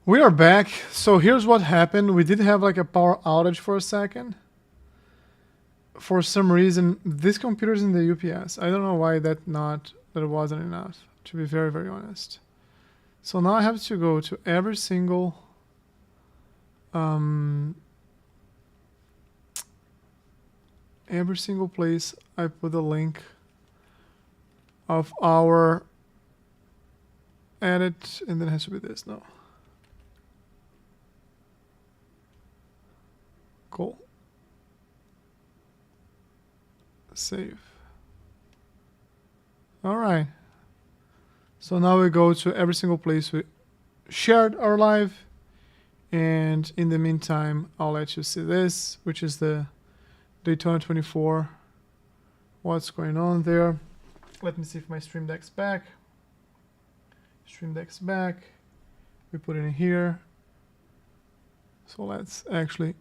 We are back. So here's what happened. We did have like a power outage for a second. For some reason, this computer's in the UPS. I don't know why that wasn't enough, to be very, very honest. So now I have to go to every single place I put the link of our edit, and then it has to be this. No. Cool. Save. All right. So now we go to every single place we shared our live, and in the meantime, I'll let you see this, which is the Daytona 24. What's going on there? Let me see if my Stream Deck's back. Stream Deck's back. We put it in here. So let's actually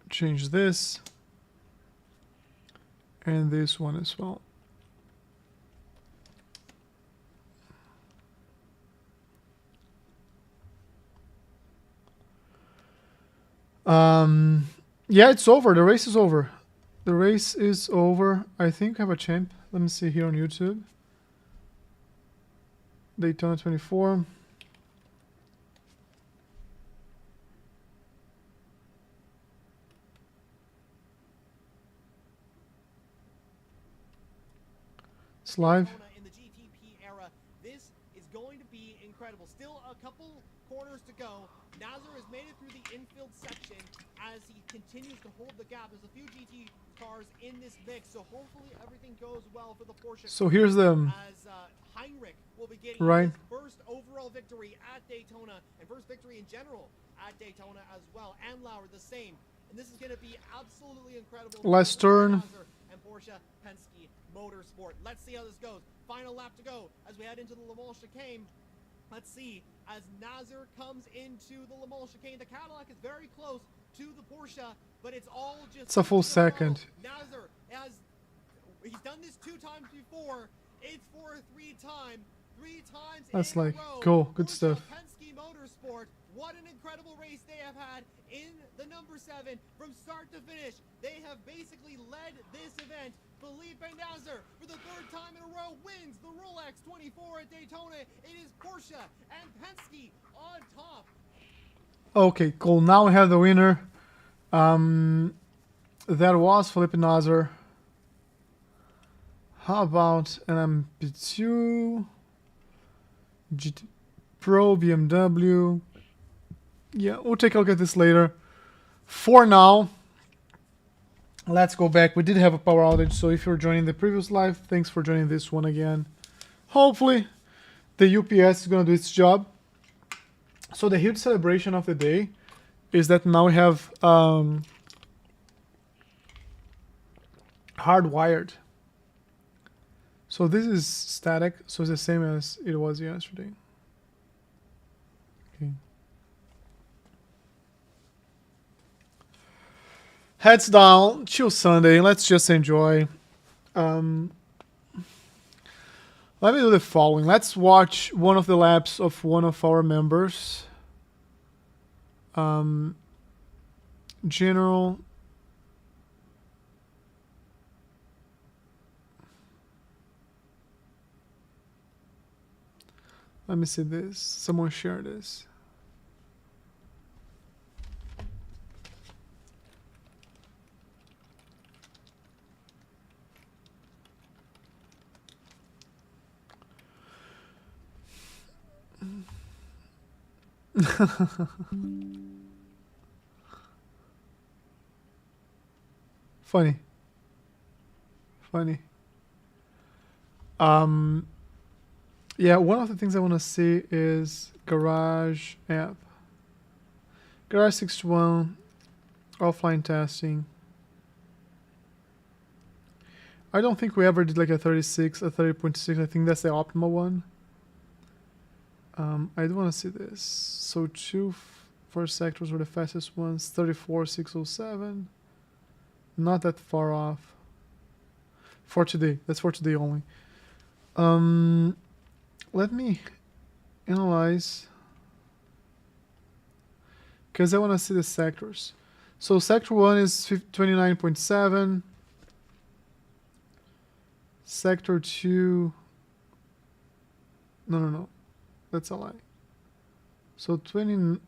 change this and this one as well. Yeah, it's over. The race is over. The race is over. I think I have a champ. Let me see here on YouTube. Daytona 24. It's live. In the GTP era, this is going to be incredible. Still a couple corners to go. Nazar has made it through the infield section as he continues to hold the gap. There's a few GT cars in this mix, so hopefully everything goes well for the Porsche. So here's the as Heinrich will be getting right. his first overall victory at Daytona and first victory in general at Daytona as well, and Lauer the same. And this is going to be absolutely incredible. Last turn. And Porsche Penske Motorsport. Let's see how this goes. Final lap to go as we head into the Le Mans chicane. Let's see as Nazar comes into the Le Mans chicane. The Cadillac is very close to the Porsche, but it's all just... It's a full second. Nazar, he's done this 2 times before. It's for a 3rd time. 3 times That's in like, a row. cool, good Porsche stuff. Penske Motorsport. What an incredible race they have had in the number 7 from start to finish. They have basically led this event. Felipe Nazar, for the 3rd time in a row, wins the Rolex 24 at Daytona. It is Porsche and Penske on top. Okay, cool. Now we have the winner. That was Felipe Nazar. How about an MP2, GT Pro, BMW? Yeah, we'll take a look at this later. For now, let's go back. We did have a power outage, so if you're joining the previous live, thanks for joining this one again. Hopefully, the UPS is going to do its job. So the huge celebration of the day is that now we have hardwired. So this is static, so it's the same as it was yesterday. Okay. Heads down, chill Sunday. Let's just enjoy. Let me do the following. Let's watch one of the laps of one of our members. General. Let me see this. Someone share this. Funny. Yeah, one of the things I want to see is Garage app. Garage 61, offline testing. I don't think we ever did like a 36, a 30.6. I think that's the optimal one. I do want to see this. So 2 first sectors were the fastest ones. 34,607. Not that far off. For today. That's for today only. Let me Analyze. Because I want to see the sectors. So sector 1 is 29.7. Sector 2... No. That's a lie. So 20...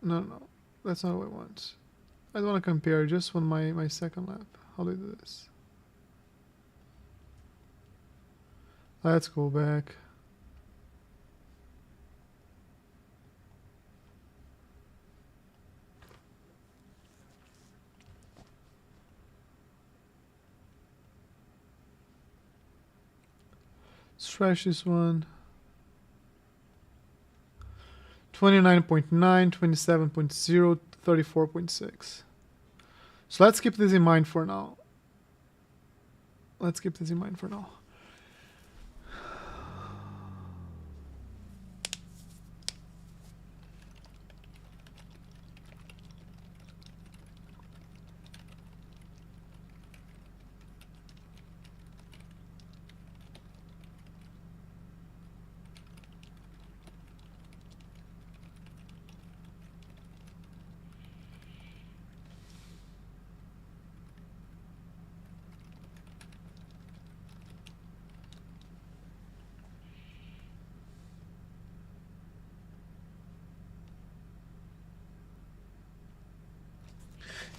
No. That's not what I want. I don't want to compare. I just want my second lap. How do I do this? Let's go back. Let's trash this one. 29.9, 27.0, 34.6. So let's keep this in mind for now.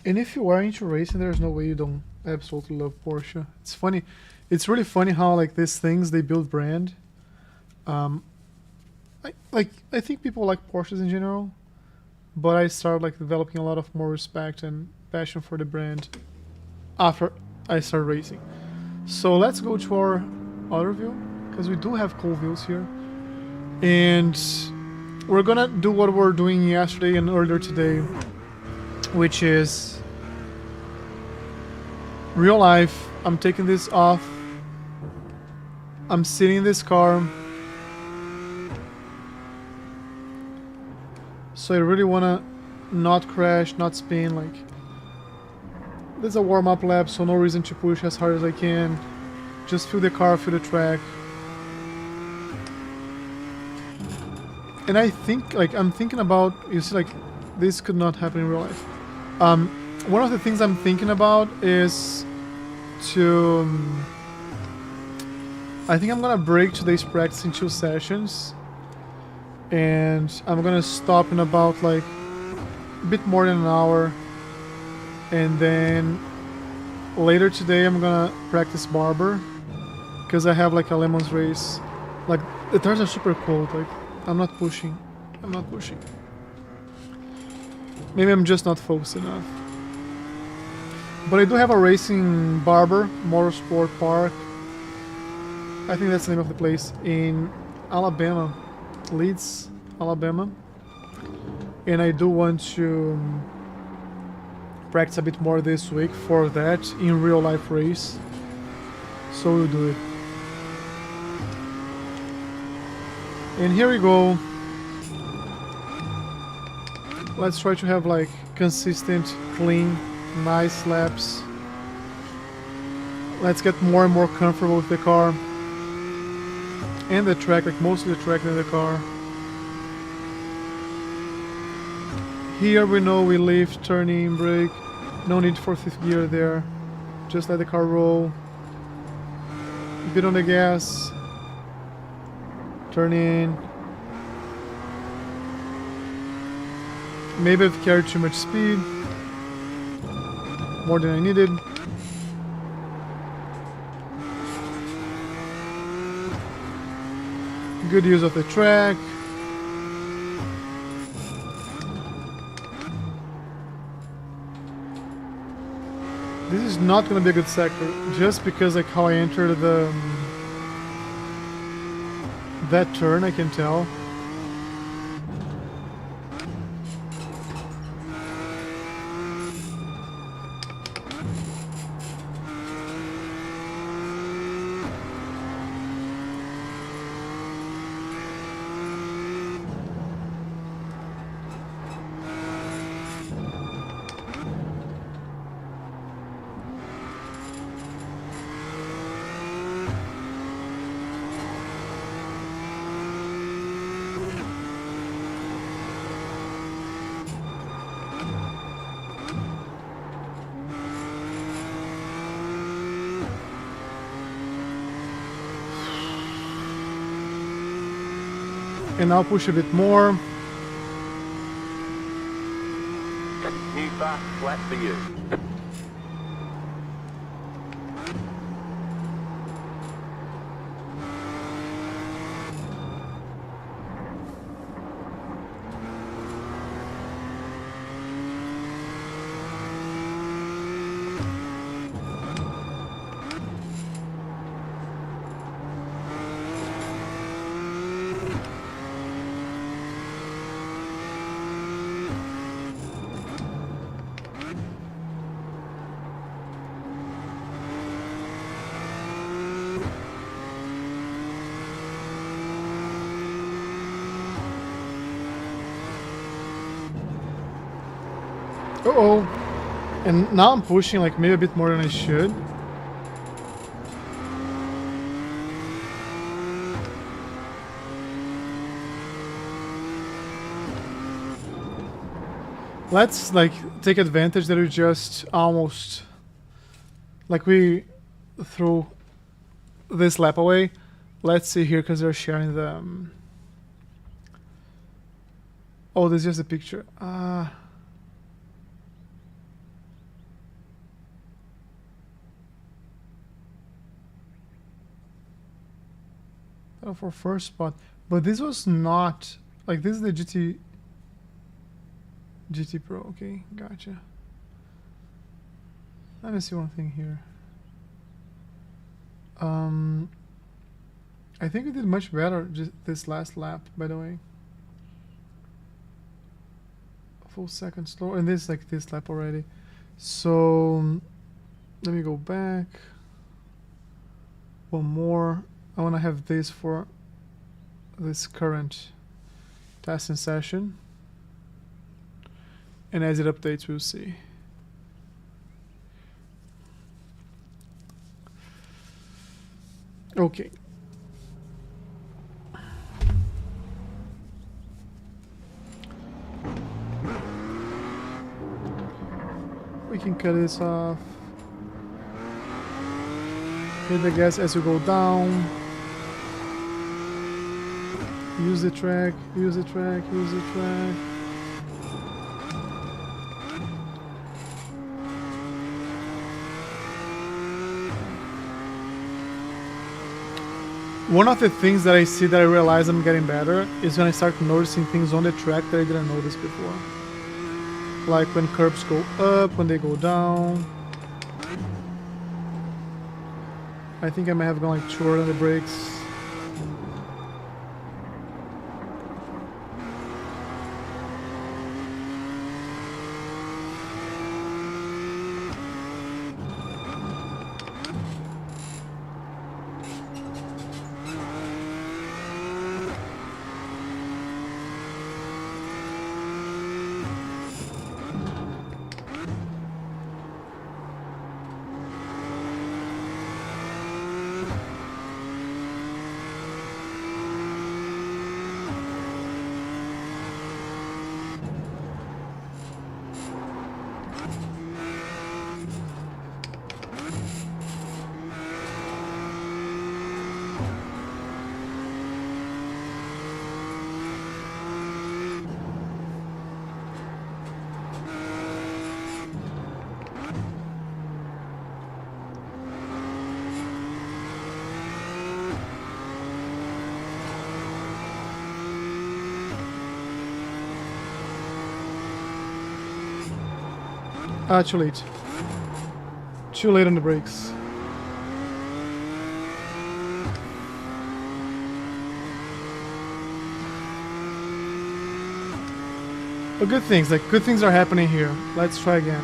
And if you are into racing, there's no way you don't absolutely love Porsche. It's funny. It's really funny how like these things, they build brand. I think people like Porsches in general, but I started like developing a lot of more respect and passion for the brand after I started racing. So let's go to our other view, because we do have cool views here. And we're gonna do what we're doing yesterday and earlier today, which is real life. I'm taking this off. I'm sitting in this car. So I really wanna not crash, not spin. Like, there's a warm-up lap, so no reason to push as hard as I can. Just feel the car, feel the track. And I think, like, I'm thinking about, you see, like, this could not happen in real life. One of the things I'm thinking about is to... I think I'm gonna break today's practice in 2 sessions. And I'm gonna stop in about, like, a bit more than an hour. And then later today I'm gonna practice Barber, because I have, like, a LeMons race. Like, the tires are super cold, like, I'm not pushing. Maybe I'm just not focused enough. But I do have a racing Barber Motorsports Park. I think that's the name of the place, in Alabama, Leeds, Alabama. And I do want to practice a bit more this week for that in real life race. So we'll do it. And here we go. Let's try to have like consistent, clean, nice laps. Let's get more and more comfortable with the car and the track, like mostly the track than the car. Here we know we lift, turn in, brake. No need for 5th gear there. Just let the car roll. A bit on the gas. Turn in. Maybe I've carried too much speed. More than I needed. Good use of the track. This is not going to be a good sector, just because like how I entered the that turn, I can tell. And I'll push a bit more. New fast flat for you. Uh-oh. And now I'm pushing like maybe a bit more than I should. Let's like take advantage that we just almost like we threw this lap away. Let's see here because they're sharing the oh, there's just a picture. Oh, for first spot, but this was not like this is the GT Pro. Okay, gotcha. Let me see one thing here. I think we did much better just this last lap, by the way. A full second slower, and this like this lap already. So let me go back. One more. I want to have this for this current testing session. And as it updates, we'll see. Okay. We can cut this off. Hit the gas as you go down. Use the track, use the track, use the track. One of the things that I see that I realize I'm getting better is when I start noticing things on the track that I didn't notice before. Like when curbs go up, when they go down. I think I may have gone like too hard on the brakes. Too late. Too late on the brakes. But good things are happening here. Let's try again.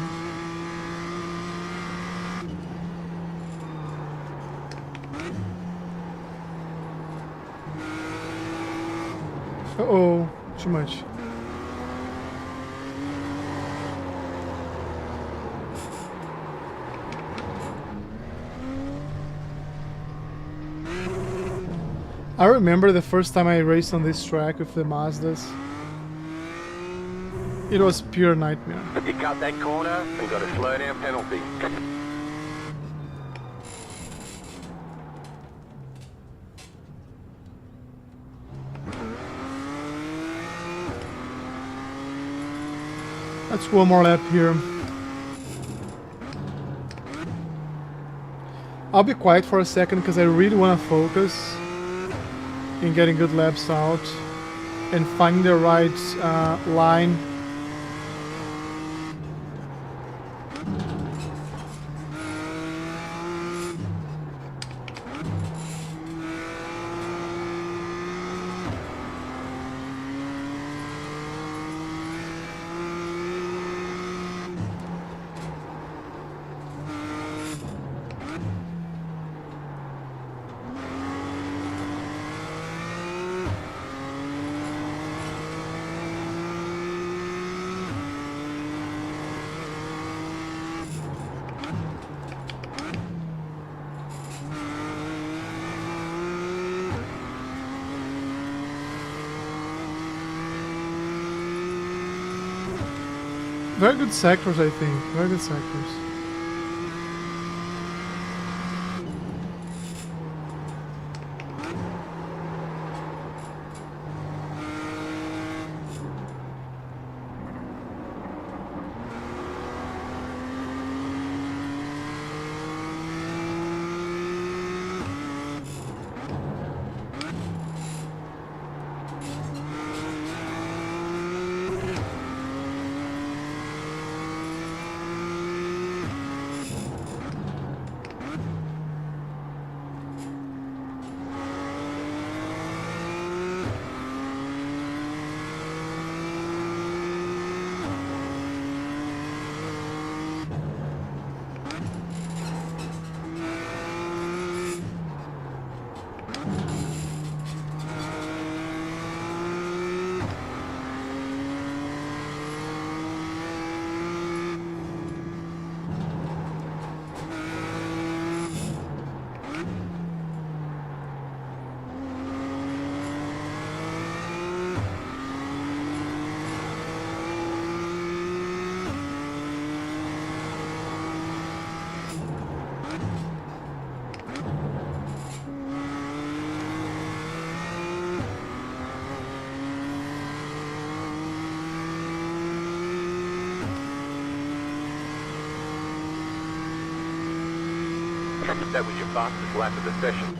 Uh-oh, too much. I remember the first time I raced on this track with the Mazdas. It was pure nightmare. You cut that corner and got a slow down penalty. Let's go one more lap here. I'll be quiet for a second because I really want to focus in getting good laps out and finding the right line. Very good sectors, I think. Very good sectors. That was your fastest lap of the session.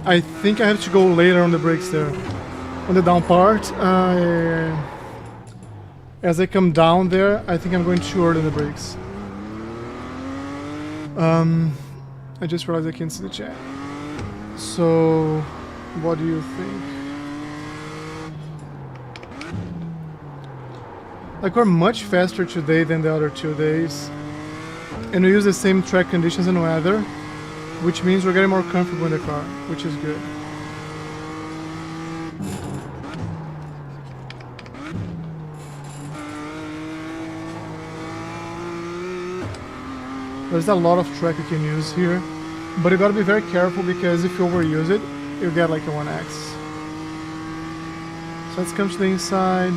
I think I have to go later on the brakes there. On the down part. As I come down there, I think I'm going too early on the brakes. I just realized I can't see the chat. So, what do you think? Like, we're much faster today than the other 2 days. And we use the same track conditions and weather, which means we're getting more comfortable in the car, which is good. There's a lot of track you can use here, but you gotta be very careful because if you overuse it, you'll get like a 1x. So let's come to the inside,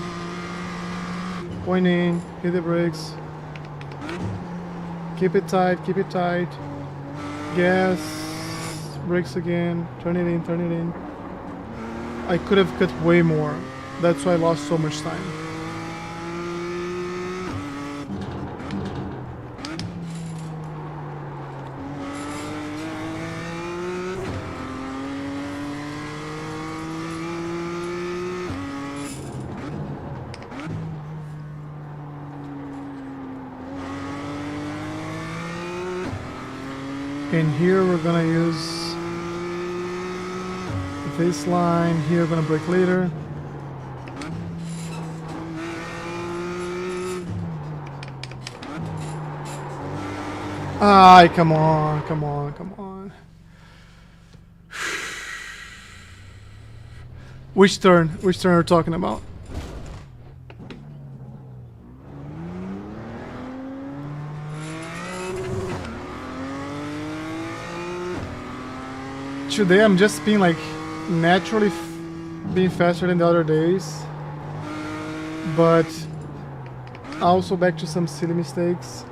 point in, hit the brakes, keep it tight, gas, brakes again, turn it in. I could have cut way more, that's why I lost so much time. And here we're gonna use this line, here we're gonna brake later. Ay, come on, come on, come on. Which turn? Which turn are we talking about? Today I'm just being like naturally being faster than the other days, but also back to some silly mistakes.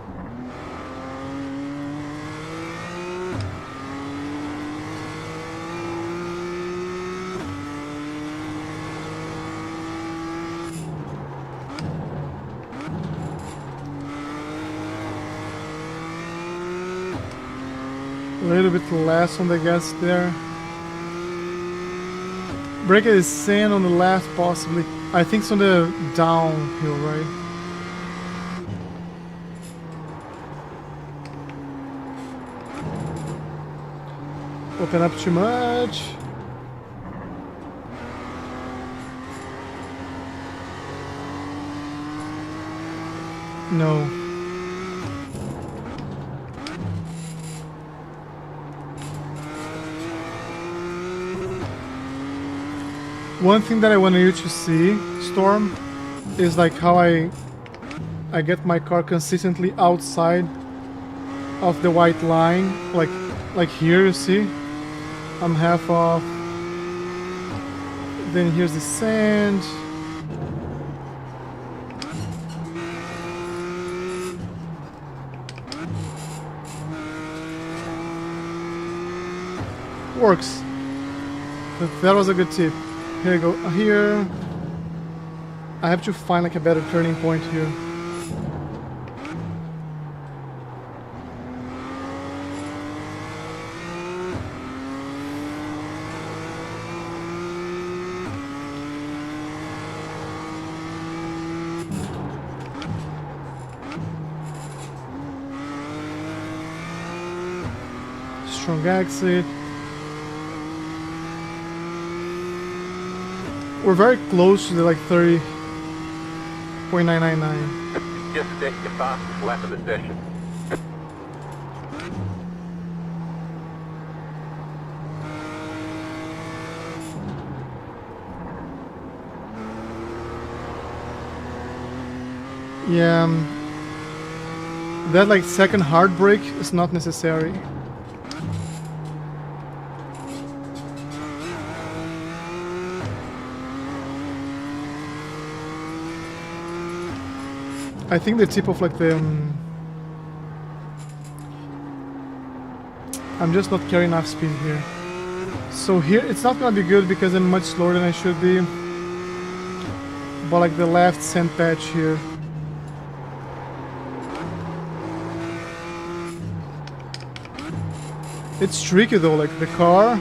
A little bit less on the gas there. Brake is sand on the left, possibly. I think it's on the downhill, right? Open up too much. No. One thing that I want you to see, Storm, is like how I get my car consistently outside of the white line, like here, you see? I'm half off. Then here's the sand. Works. That was a good tip. Here you go. Here. I have to find like a better turning point here. Strong exit. We're very close to the like 30.999. Just set your fastest lap of the session. Yeah, that like second hard brake is not necessary. I think the tip of like the I'm just not carrying enough speed here. So here it's not gonna be good because I'm much slower than I should be. But like the left sand patch here. It's tricky though, like the car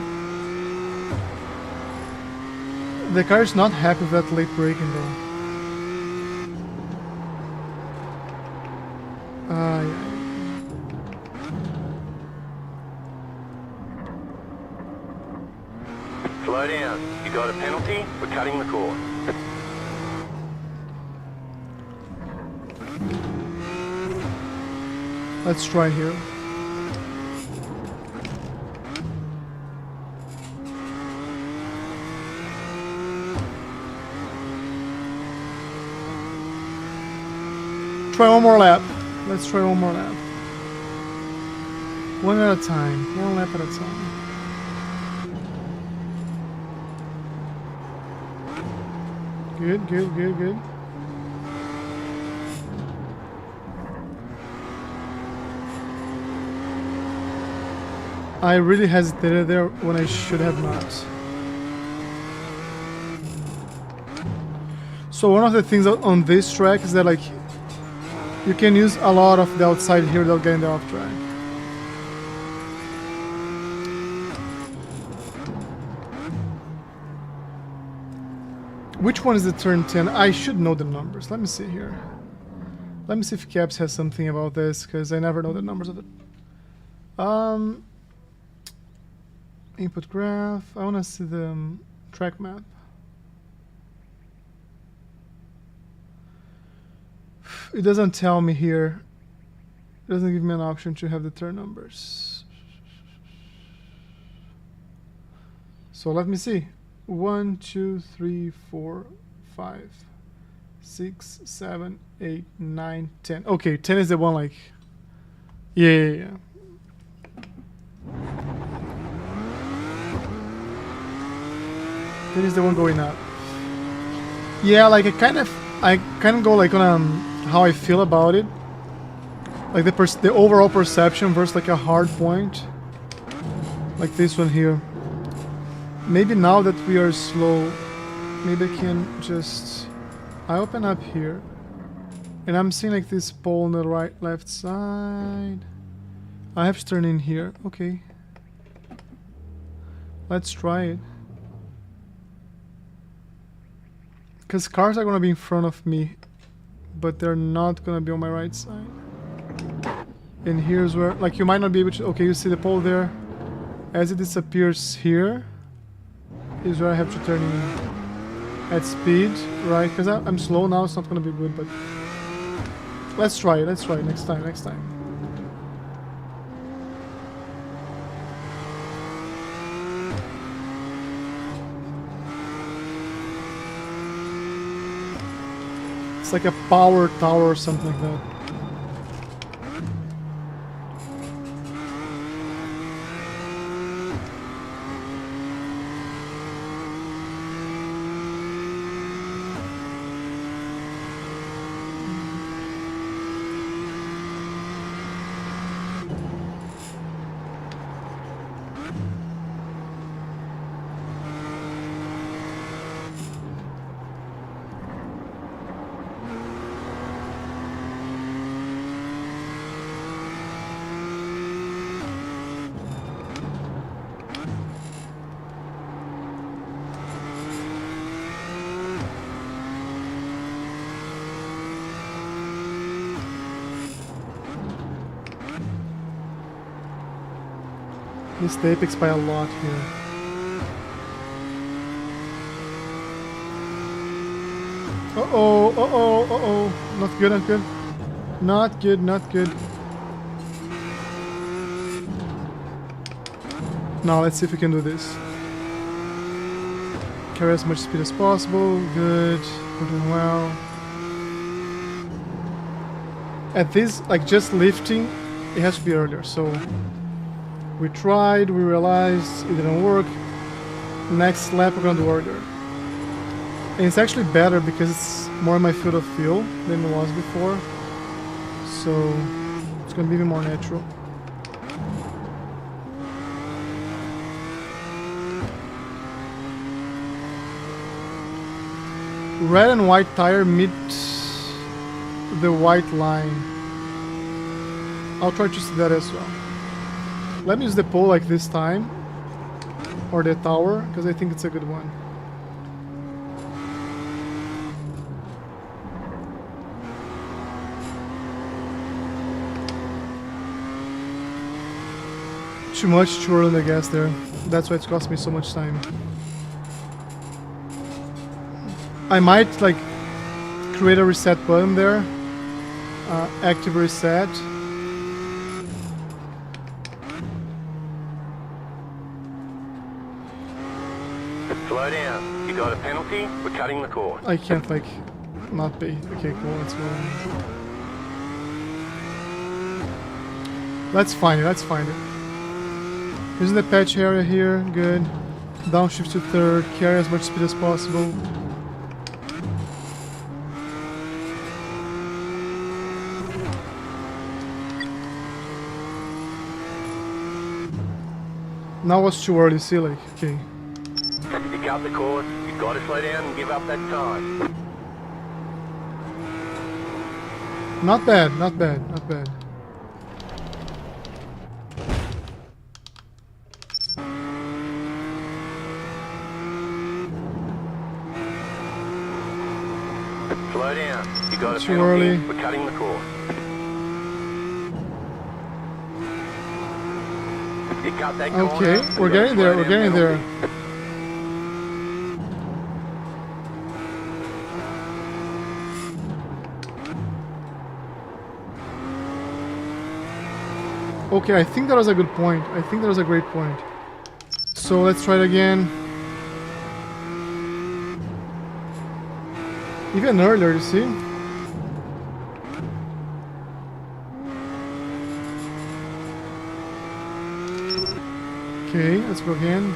is not happy with that late braking though. Yeah. Slow down. You got a penalty? We're cutting the course. Let's try here. Try one more lap. Let's try one more lap. One at a time. One lap at a time. Good, good, good, good. I really hesitated there when I should have not. So one of the things on this track is that like you can use a lot of the outside here without getting the off track. Which one is the turn 10? I should know the numbers. Let me see here. Let me see if Caps has something about this, because I never know the numbers of it. Input graph. I want to see the track map. It doesn't tell me here. It doesn't give me an option to have the turn numbers. So let me see. 1, 2, 3, 4, 5, 6, 7, 8, 9, 10. Okay, 10 is the one like... Yeah. 10 is the one going up. Yeah, like I kind of go like on how I feel about it. Like the overall perception versus like a hard point. Like this one here. Maybe now that we are slow, maybe I can just... I open up here. And I'm seeing like this pole on the right, left side. I have to turn in here. Okay. Let's try it. Because cars are going to be in front of me. But they're not going to be on my right side. And here's where... Like you might not be able to... Okay, you see the pole there? As it disappears here... is where I have to turn in at speed, right? Because I'm slow now, it's not going to be good, but... Let's try it next time. It's like a power tower or something like that. Missed the apex by a lot here. Uh-oh. Not good. Not good. Now let's see if we can do this. Carry as much speed as possible. Good. We're doing well. At this, like just lifting, it has to be earlier, so... We tried, we realized it didn't work. Next lap we're gonna do earlier. And it's actually better because it's more in my field of view than it was before. So it's gonna be even more natural. Red and white tire meet the white line. I'll try to see that as well. Let me use the pole like this time, or the tower, because I think it's a good one. Too much too early in the gas there. That's why it's cost me so much time. I might like create a reset button there, active reset. Slow down. You got a penalty? We're cutting the course. I can't like not pay. Okay, cool. Let's go. Let's find it. Here's the patch area here. Good. Downshift to third. Carry as much speed as possible. Now was too early. See, like, okay. You cut the course, you gotta slow down and give up that time. Not bad. Slow down. You got a Too penalty. early. We're cutting the course. You cut that corner. Okay, we're getting there. Okay, I think that was a good point. I think that was a great point. So let's try it again. Even earlier, you see? Okay, let's go again.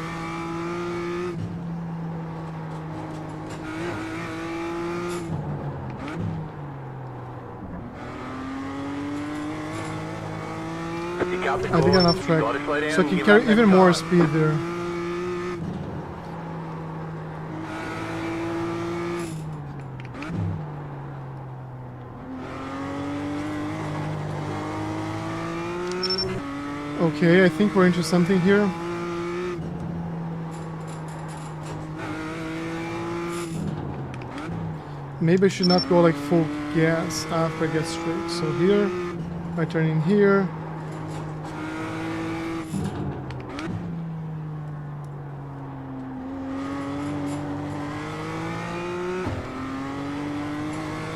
I think enough track, so I can carry even more speed there. Okay, I think we're into something here. Maybe I should not go like full gas after I get straight. So here, I turn in here.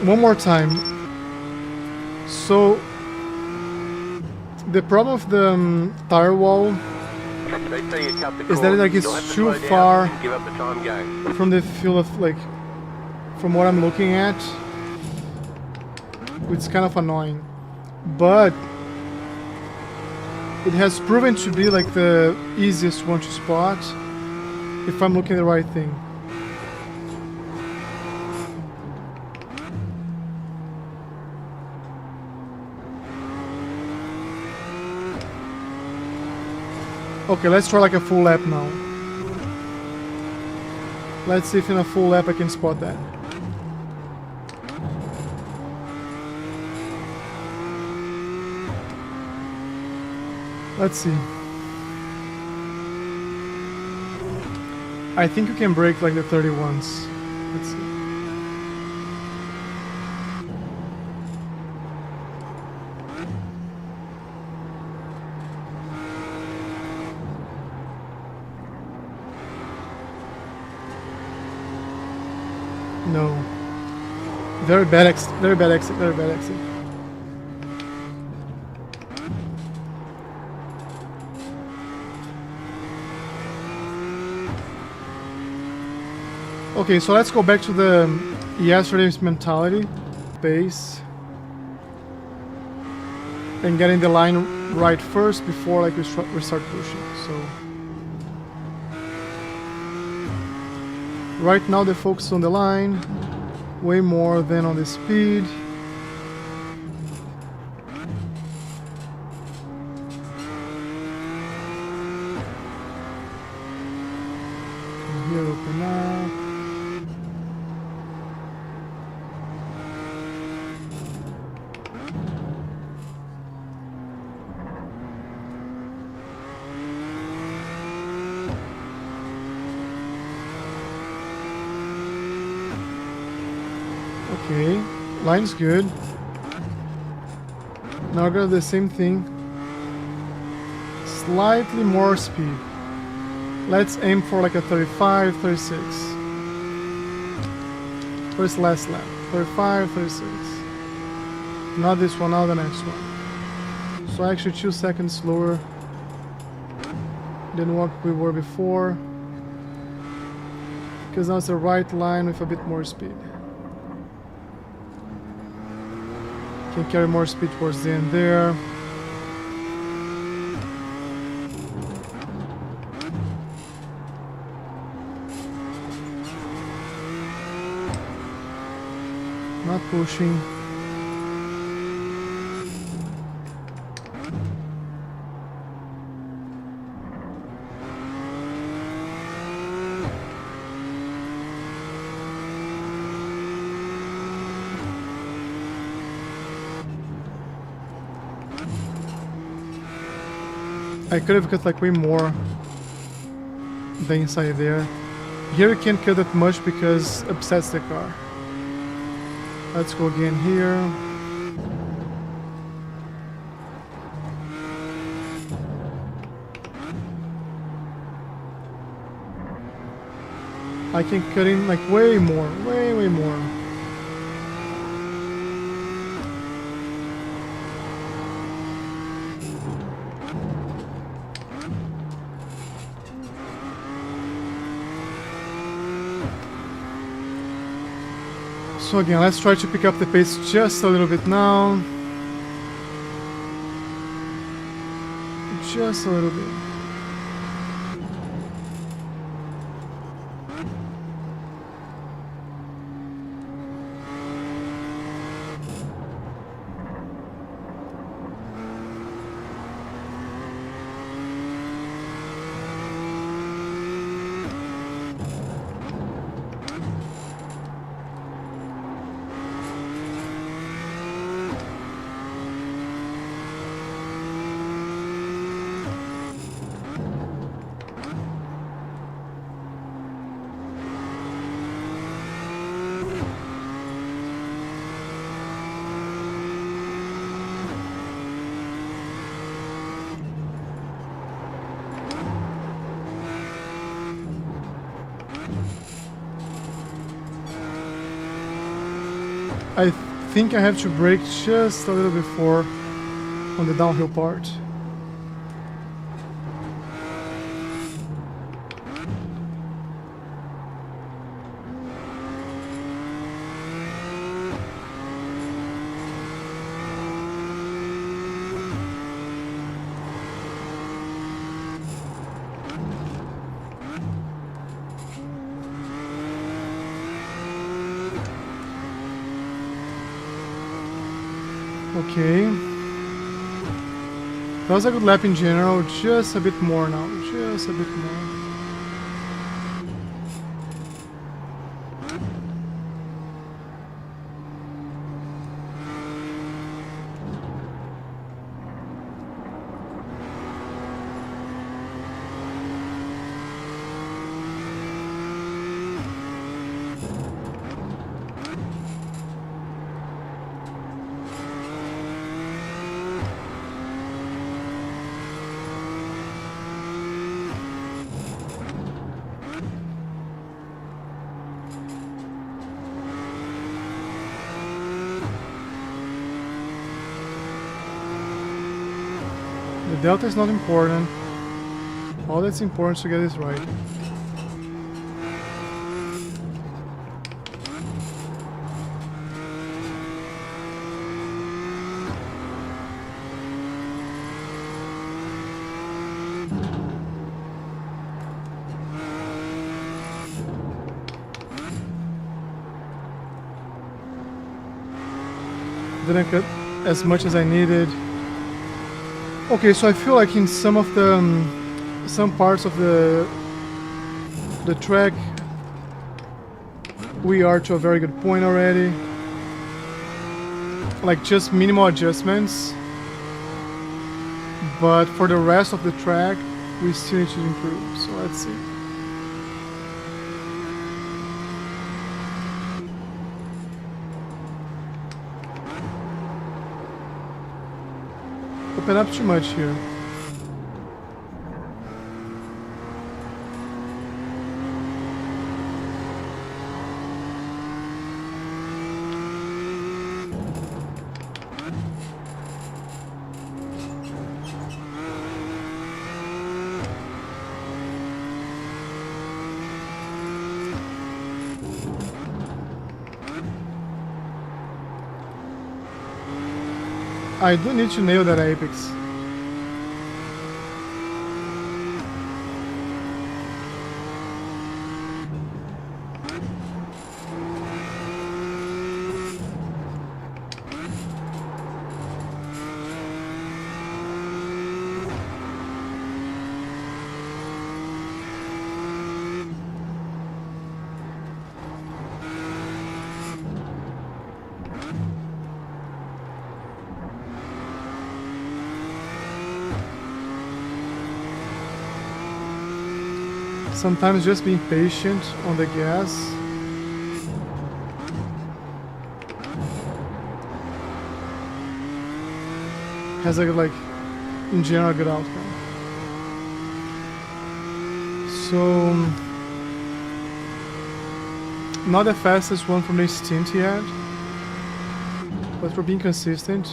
One more time. So the problem of the tire wall is that like it's too far from the field of like from what I'm looking at. It's kind of annoying, but it has proven to be like the easiest one to spot if I'm looking at the right thing. Okay, let's try like a full lap now. Let's see if in a full lap I can spot that. Let's see. I think you can break like the 31s. Let's see. No. Very bad exit, very bad exit, very bad exit. Okay, so let's go back to the yesterday's mentality. Base. And getting the line right first before like we start pushing, so. Right now they focus on the line way more than on the speed. And here open up. Okay, line's good. Now we're gonna do the same thing. Slightly more speed. Let's aim for like a 35, 36. First last lap. 35, 36. Not this one, now the next one. So actually 2 seconds slower than what we were before. Because now it's the right line with a bit more speed. Can carry more speed towards the end there. Not pushing. I could have cut like way more the inside there. Here you can't cut that much because it upsets the car. Let's go again here. I can cut in like way more, way more. So again, let's try to pick up the pace just a little bit now. Just a little bit. I think I have to brake just a little before on the downhill part. Okay. That was a good lap in general, just a bit more now, just a bit more. The delta is not important. All that's important is to get this right. Didn't cut as much as I needed. Okay, so I feel like in some of the some parts of the track we are to a very good point already. Like just minimal adjustments. But for the rest of the track, we still need to improve. So let's see. Open up too much here. I do need to nail that apex. Sometimes just being patient on the gas has a like in general good outcome. So not the fastest one from this stint yet, but for being consistent.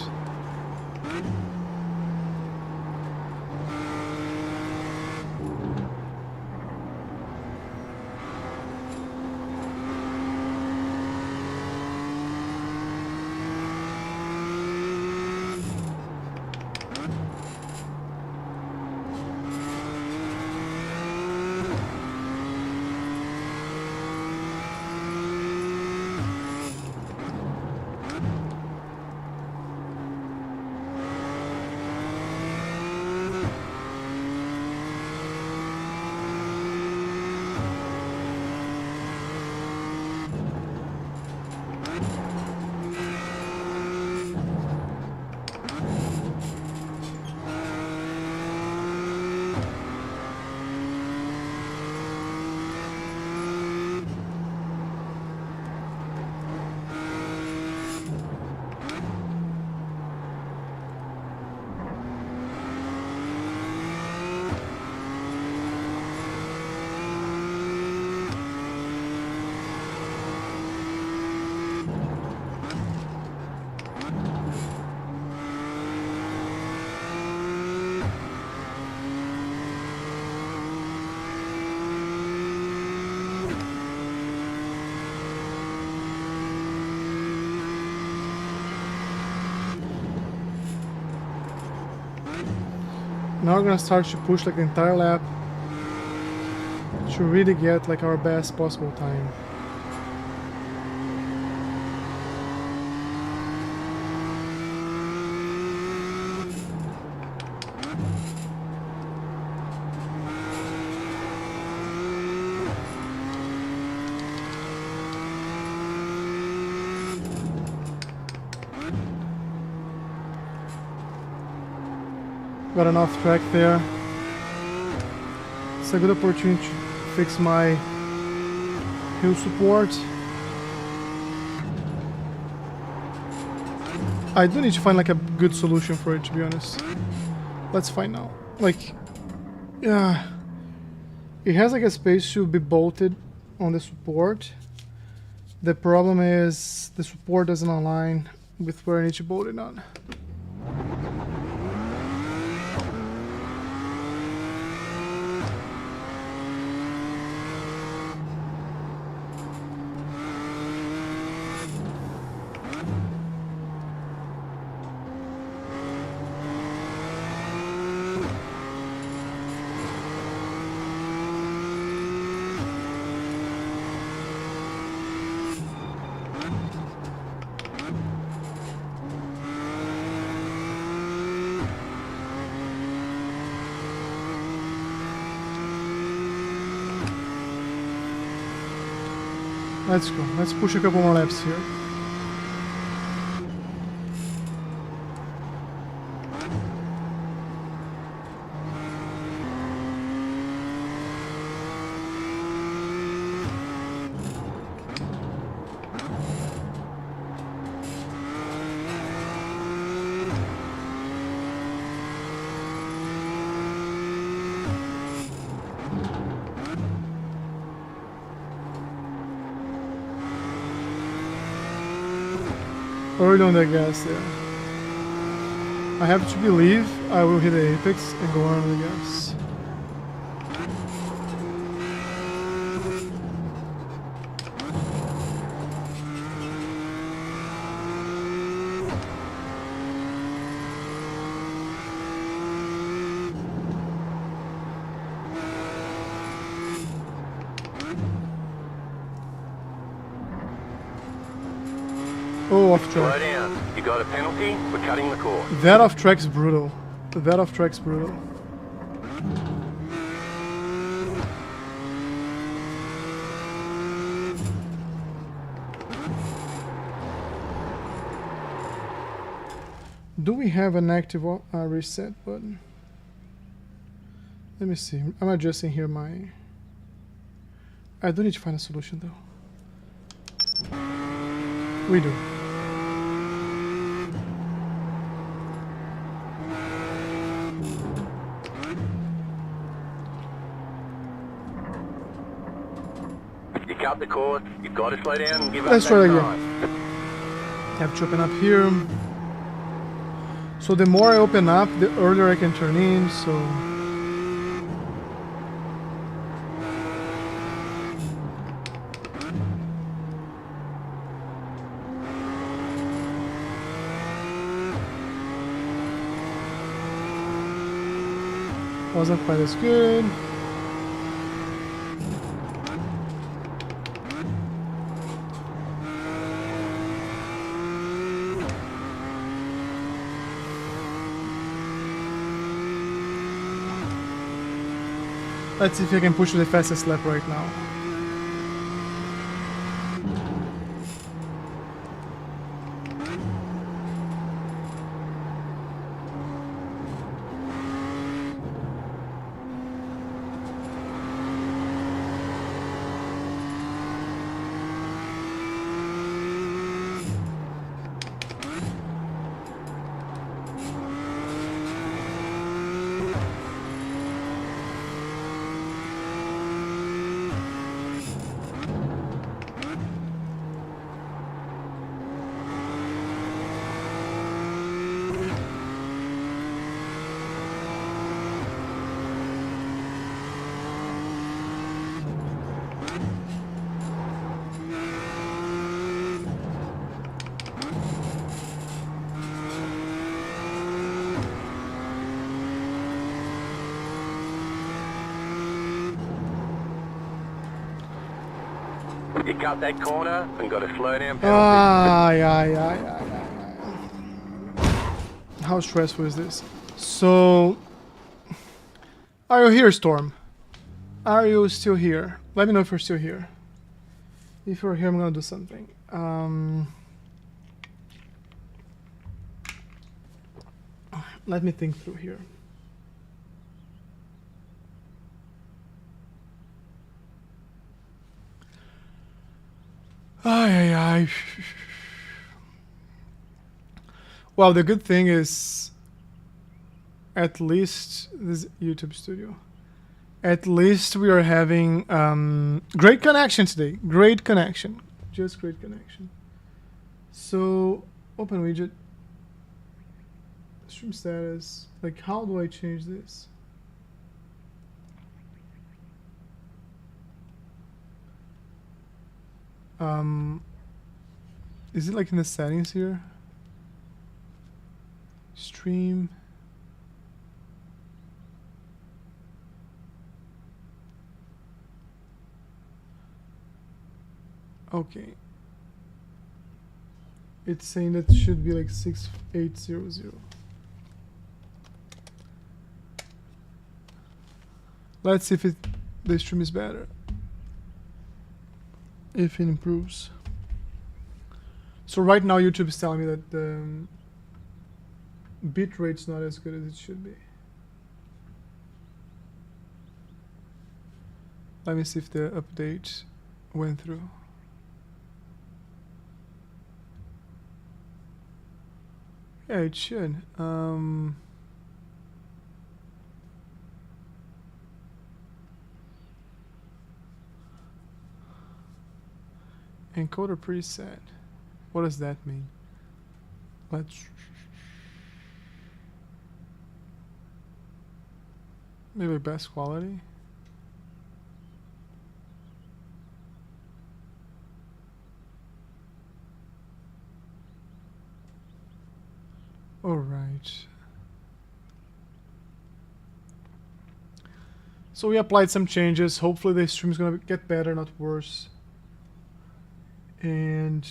Now we're gonna start to push like the entire lap to really get like our best possible time. Got an off track there. It's a good opportunity to fix my hill support. I do need to find like a good solution for it, to be honest. Let's find out. Like, yeah, it has like a space to be bolted on the support. The problem is the support doesn't align with where I need to bolt it on. Let's go. Let's push a couple more laps here. Early on the gas there. I have to believe I will hit the apex and go on the gas. Oh, off Slow track. down. You got a penalty for cutting the course. That off track's brutal. That off track's brutal. Do we have an active reset button? Let me see. I'm adjusting here my... I do need to find a solution though. We do. You cut the course. You've got to slow down and give Let's up try that it again. time. Have to open up here. So the more I open up, the earlier I can turn in, so... Wasn't quite as good. Let's see if I can push the fastest lap right now. You cut that corner and got a slow down penalty. Ay. How stressful is this? So, are you here, Storm? Are you still here? Let me know if you're still here. If you're here, I'm gonna do something. Let me think through here. Ay. Well, the good thing is, at least this YouTube studio. At least we are having great connection today. Great connection. Just great connection. So, open widget. Stream status. Like, how do I change this? Is it like in the settings here? Stream. Okay. It's saying that it should be like 6800. Let's see if the stream is better. If it improves. So right now YouTube is telling me that the bit rate's not as good as it should be. Let me see if the update went through. Yeah, it should. Encoder preset. What does that mean? Let's maybe best quality. All right. So we applied some changes. Hopefully the stream is gonna get better, not worse. And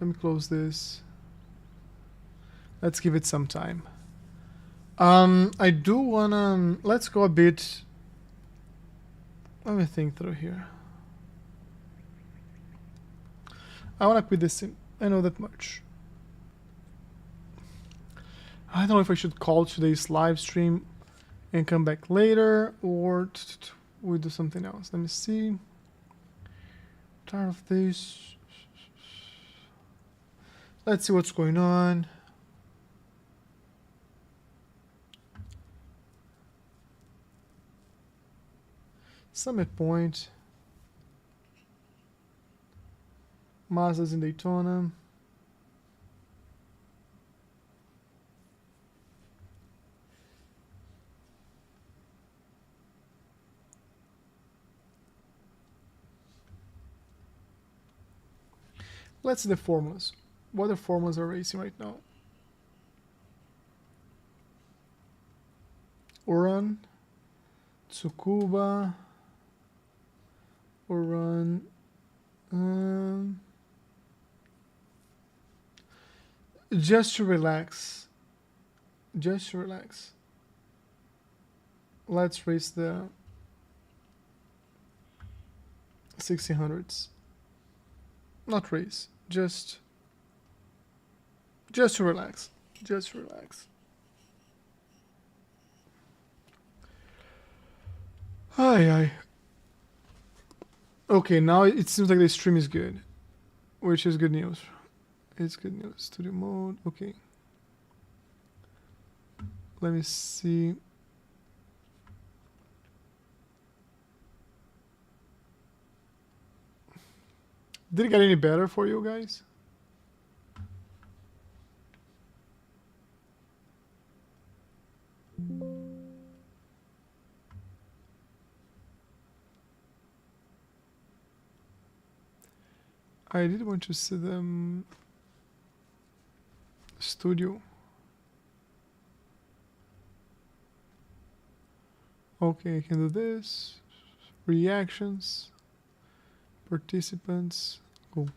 let me close this. Let's give it some time. I do wanna let's go a bit. Let me think through here. I wanna quit this sim. I know that much. I don't know if I should call today's live stream and come back later, or we do something else. Let me see. Tired of this. Let's see what's going on. Summit Point. Mazda's in Daytona. Let's see the formulas. What the formulas are racing right now? Oran, Tsukuba, Oran, just to relax. Just to relax. Let's race the 1600s. Not race. Just to relax. Just to relax. Aye. Okay, now it seems like the stream is good, which is good news. It's good news. Studio mode. Okay. Let me see. Did it get any better for you guys? I did want to see them studio. Okay, I can do this. Reactions. Participants. Cool.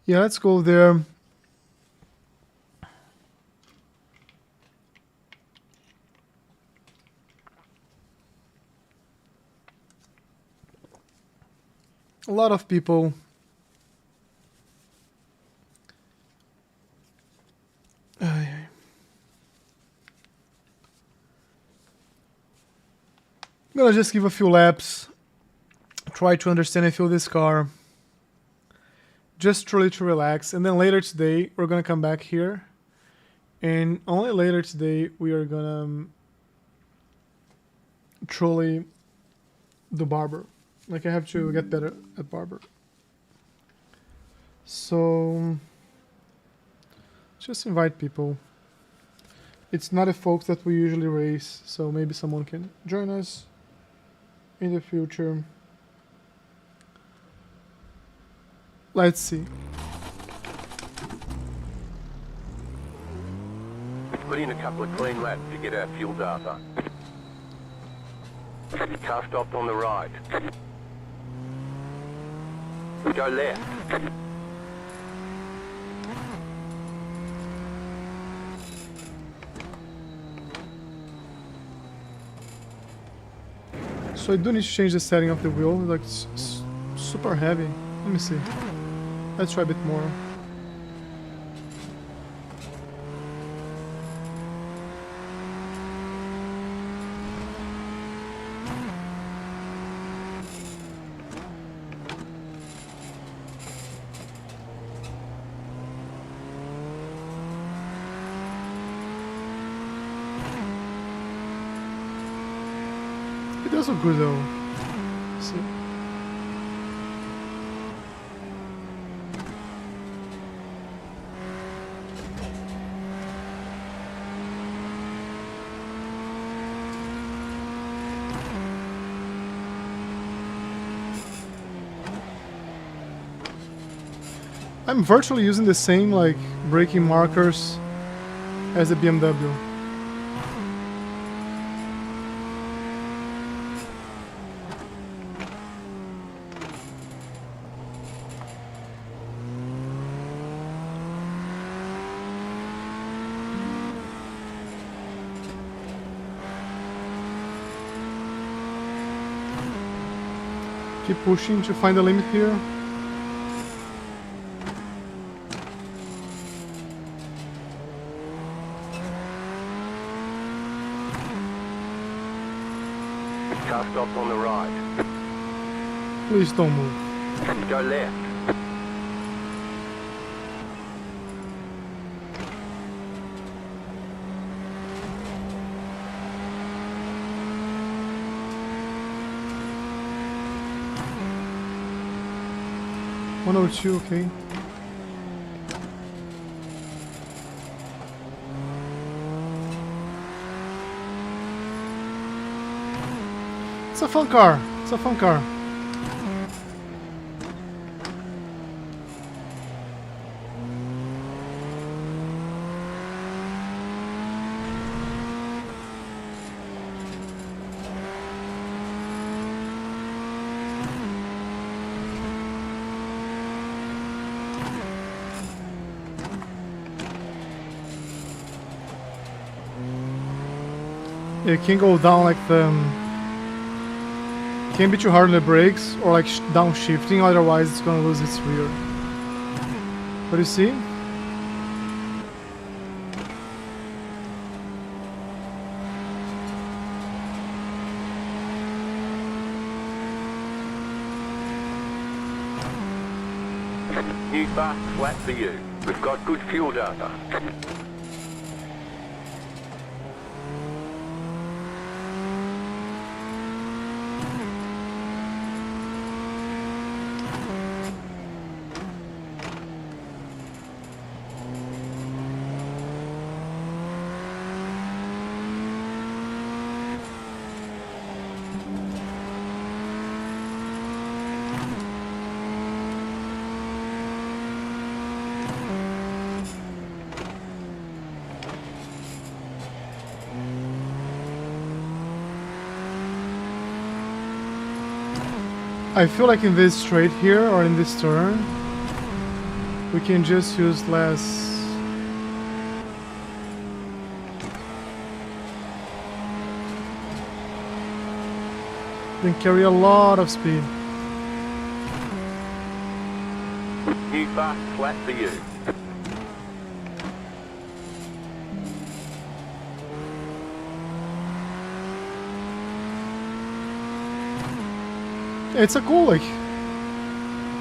Yeah, let's go there. A lot of people. I'm gonna just give a few laps, try to understand and feel this car, just truly to relax, and then later today we're gonna come back here, and only later today we are gonna truly do Barber. Like, I have to get better at Barber. So just invite people. It's not a folks that we usually race, so maybe someone can join us in the future. Let's see. Put in a couple of clean laps to get our fuel data. Car stopped on the right. Go left. So I do need to change the setting of the wheel, like it's super heavy. Let me see. Let's try a bit more. It does look good though. See. I'm virtually using the same like braking markers as the BMW. Keep pushing to find the limit here. Car stopped on the right. Please don't move. Go left. One oh two, okay. It's a fun car. It's a fun car. It can go down like the... can't be too hard on the brakes or like downshifting, otherwise it's gonna lose its rear. But you see? New fast flat for you. We've got good fuel data. I feel like in this straight here or in this turn, we can just use less. Then carry a lot of speed. New fast flat for you. It's a cool, like,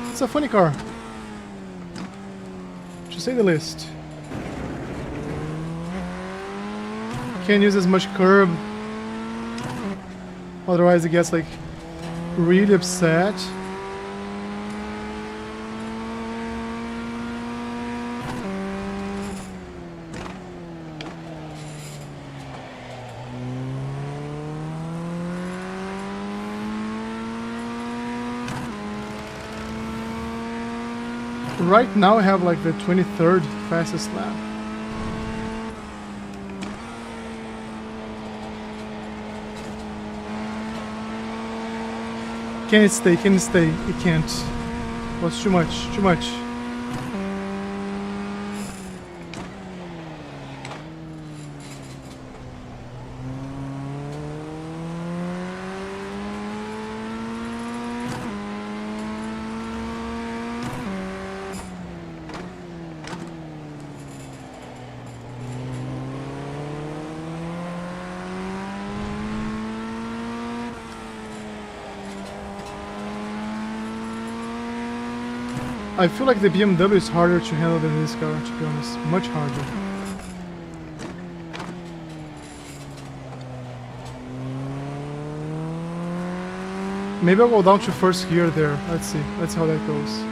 it's a funny car, to say the least. Can't use as much curb, otherwise it gets like really upset. Right now I have like the 23rd fastest lap. Can it stay? Can it stay? It can't. Was too much, too much. I feel like the BMW is harder to handle than this car, to be honest. Much harder. Maybe I'll go down to first gear there. Let's see. Let's see how that goes.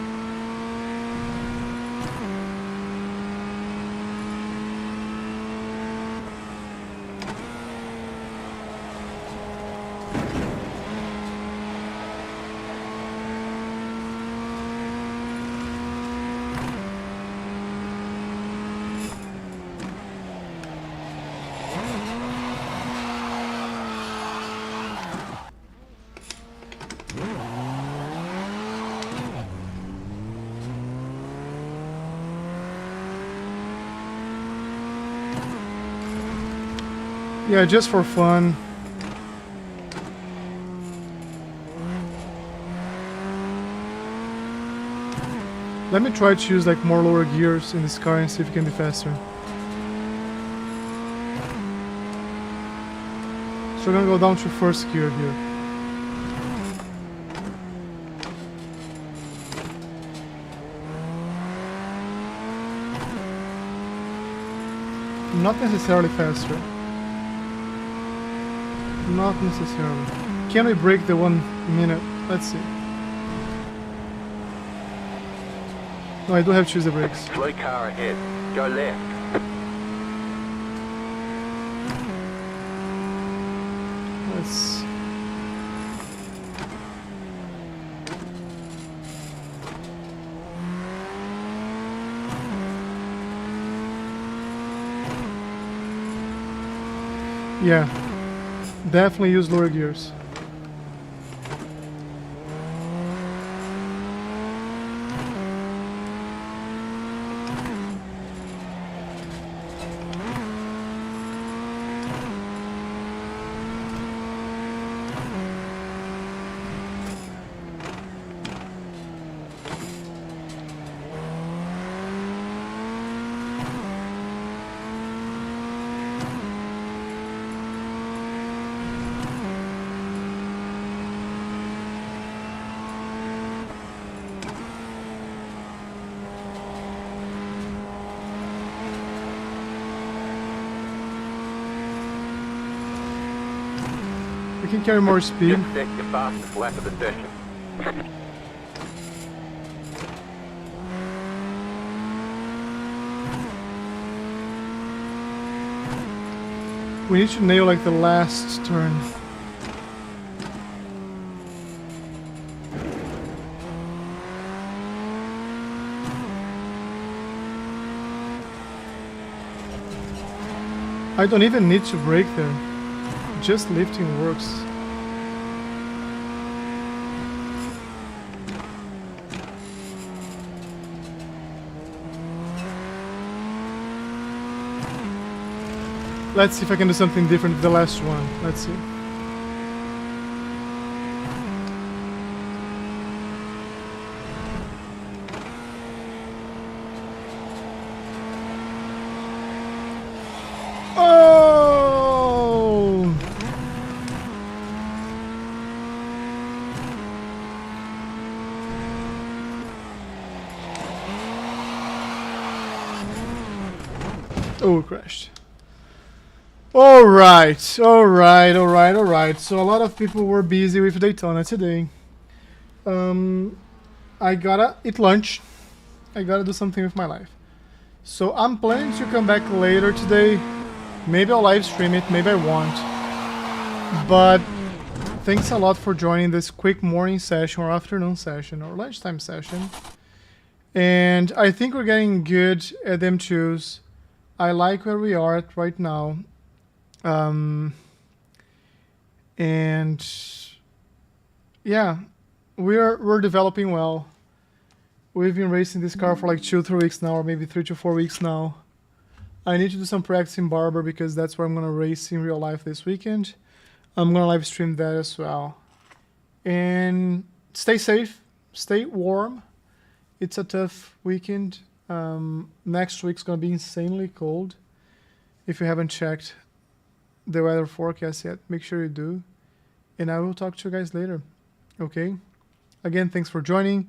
Yeah, just for fun. Let me try to use like more lower gears in this car and see if it can be faster. So we're gonna go down to first gear here. Not necessarily faster. Not necessarily. Can we break the 1 minute? Let's see. No, I do have to use the brakes. Slow car ahead. Go left. Let's... Yeah. Definitely use lower gears. We can carry more speed. Just set your fastest lap of the session. We need to nail like the last turn. I don't even need to brake there. Just lifting works. Let's see if I can do something different with the last one. Let's see. Oh! Oh, it crashed. Alright. So a lot of people were busy with Daytona today. I gotta eat lunch. I gotta do something with my life. So I'm planning to come back later today. Maybe I'll live stream it, maybe I won't. But thanks a lot for joining this quick morning session or afternoon session or lunchtime session. And I think we're getting good at M2s. I like where we are at right now. And yeah, we're developing well. We've been racing this car for like 2-3 weeks now, or maybe 3 to 4 weeks now. I need to do some practice in Barber because that's where I'm gonna race in real life this weekend. I'm gonna live stream that as well. And stay safe, stay warm. It's a tough weekend. Next week's gonna be insanely cold. If you haven't checked the weather forecast yet, make sure you do. And I will talk to you guys later. Okay? Again, thanks for joining.